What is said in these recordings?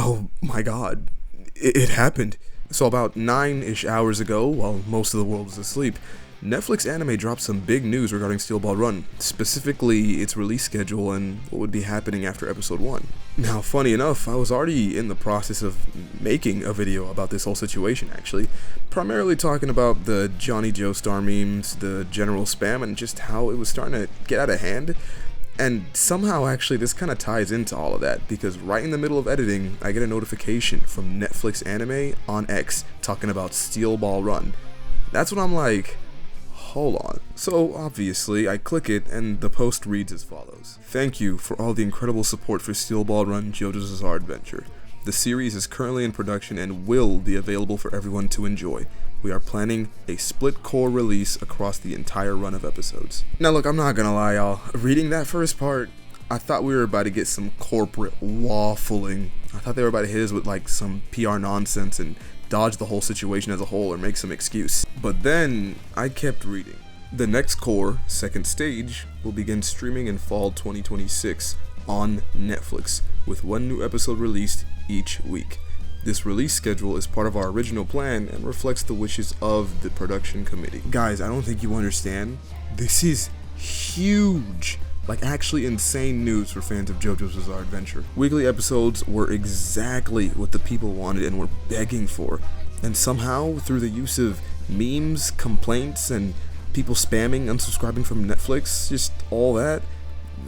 Oh my god, it happened. So about 9-ish hours ago, while most of the world was asleep, Netflix Anime dropped some big news regarding Steel Ball Run, specifically its release schedule and what would be happening after episode 1. Now, funny enough, I was already in the process of making a video about this whole situation actually, primarily talking about the Johnny Joestar memes, the general spam, and just how it was starting to get out of hand. And somehow actually this kind of ties into all of that, because right in the middle of editing, I get a notification from Netflix Anime on X talking about Steel Ball Run. That's when I'm like, hold on. So obviously I click it and the post reads as follows. Thank you for all the incredible support for Steel Ball Run JOJO's Bizarre Adventure. The series is currently in production and will be available for everyone to enjoy. We are planning a split core release across the entire run of episodes. Now look, I'm not gonna lie y'all, reading that first part, I thought we were about to get some corporate waffling. I thought they were about to hit us with like some PR nonsense and dodge the whole situation as a whole or make some excuse. But then I kept reading. The next core, second stage, will begin streaming in fall 2026 on Netflix, with one new episode released each week. This release schedule is part of our original plan and reflects the wishes of the production committee. Guys, I don't think you understand. This is huge. Like actually insane news for fans of JoJo's Bizarre Adventure. Weekly episodes were exactly what the people wanted and were begging for. And somehow, through the use of memes, complaints, and people spamming, unsubscribing from Netflix, just all that,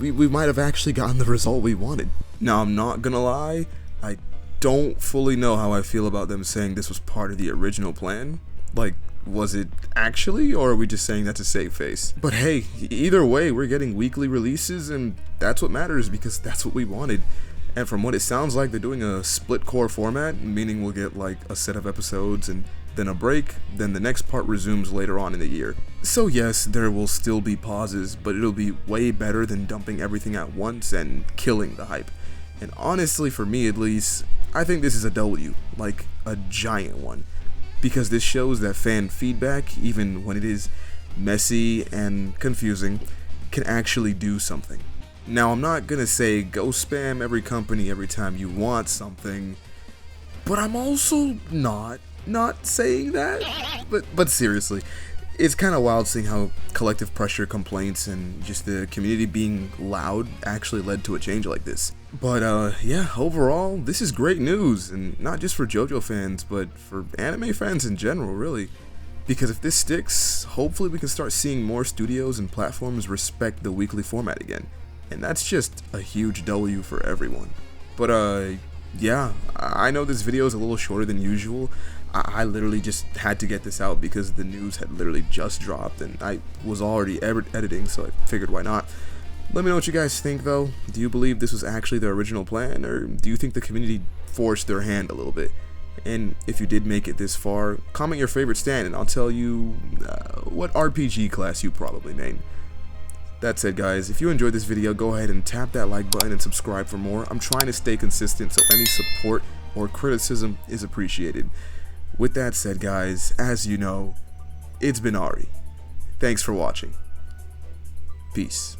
we might have actually gotten the result we wanted. Now, I'm not gonna lie, I don't fully know how I feel about them saying this was part of the original plan. Like, was it actually, or are we just saying that to save face? But hey, either way, we're getting weekly releases, and that's what matters because that's what we wanted. And from what it sounds like, they're doing a split core format, meaning we'll get like a set of episodes and then a break, then the next part resumes later on in the year. So yes, there will still be pauses, but it'll be way better than dumping everything at once and killing the hype. And honestly, for me at least, I think this is a W, like a giant one. Because this shows that fan feedback, even when it is messy and confusing, can actually do something. Now, I'm not gonna say go spam every company every time you want something, but I'm also not saying that. But seriously, it's kind of wild seeing how collective pressure, complaints, and just the community being loud actually led to a change like this. But yeah, overall, this is great news, and not just for JoJo fans, but for anime fans in general, really. Because if this sticks, hopefully we can start seeing more studios and platforms respect the weekly format again. And that's just a huge W for everyone. But yeah, I know this video is a little shorter than usual. I literally just had to get this out because the news had literally just dropped and I was already editing, so I figured why not. Let me know what you guys think though. Do you believe this was actually the original plan, or do you think the community forced their hand a little bit? And if you did make it this far, comment your favorite stand and I'll tell you what RPG class you probably made. That said guys, if you enjoyed this video, go ahead and tap that like button and subscribe for more. I'm trying to stay consistent, so any support or criticism is appreciated. With that said guys, as you know, it's been Ari. Thanks for watching. Peace.